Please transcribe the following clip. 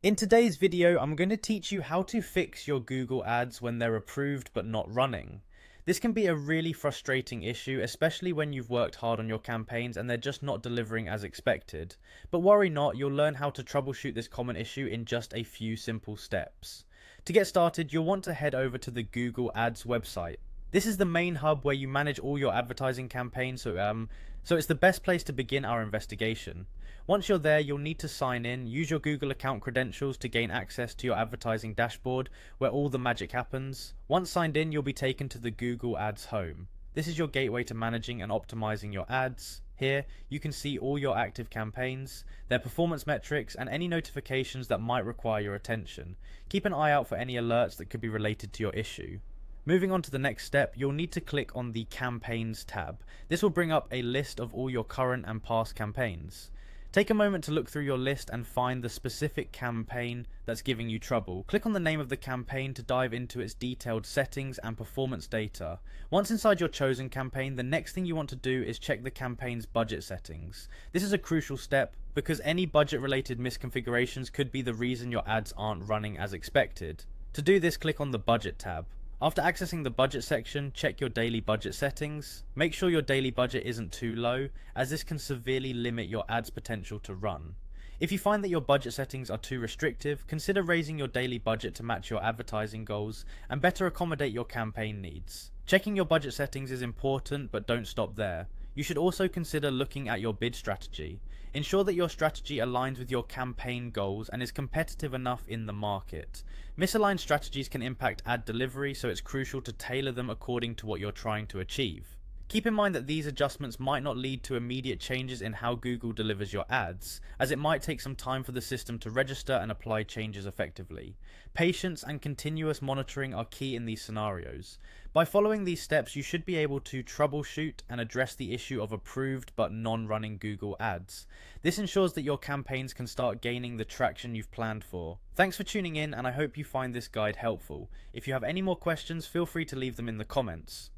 In today's video, I'm going to teach you how to fix your Google ads when they're approved but not running. This can be a really frustrating issue, especially when you've worked hard on your campaigns and they're just not delivering as expected. But worry not, you'll learn how to troubleshoot this common issue in just a few simple steps. To get started, you'll want to head over to the Google Ads website. This is the main hub where you manage all your advertising campaigns, so it's the best place to begin our investigation. Once you're there, you'll need to sign in, use your Google account credentials to gain access to your advertising dashboard where all the magic happens. Once signed in, you'll be taken to the Google Ads home. This is your gateway to managing and optimizing your ads. Here, you can see all your active campaigns, their performance metrics, and any notifications that might require your attention. Keep an eye out for any alerts that could be related to your issue. Moving on to the next step, you'll need to click on the Campaigns tab. This will bring up a list of all your current and past campaigns. Take a moment to look through your list and find the specific campaign that's giving you trouble. Click on the name of the campaign to dive into its detailed settings and performance data. Once inside your chosen campaign, the next thing you want to do is check the campaign's budget settings. This is a crucial step because any budget related misconfigurations could be the reason your ads aren't running as expected. To do this, click on the Budget tab. After accessing the budget section, check your daily budget settings. Make sure your daily budget isn't too low, as this can severely limit your ad's potential to run. If you find that your budget settings are too restrictive, consider raising your daily budget to match your advertising goals and better accommodate your campaign needs. Checking your budget settings is important, but don't stop there. You should also consider looking at your bid strategy. Ensure that your strategy aligns with your campaign goals and is competitive enough in the market. Misaligned strategies can impact ad delivery, so it's crucial to tailor them according to what you're trying to achieve. Keep in mind that these adjustments might not lead to immediate changes in how Google delivers your ads, as it might take some time for the system to register and apply changes effectively. Patience and continuous monitoring are key in these scenarios. By following these steps, you should be able to troubleshoot and address the issue of approved but non-running Google ads. This ensures that your campaigns can start gaining the traction you've planned for. Thanks for tuning in, and I hope you find this guide helpful. If you have any more questions, feel free to leave them in the comments.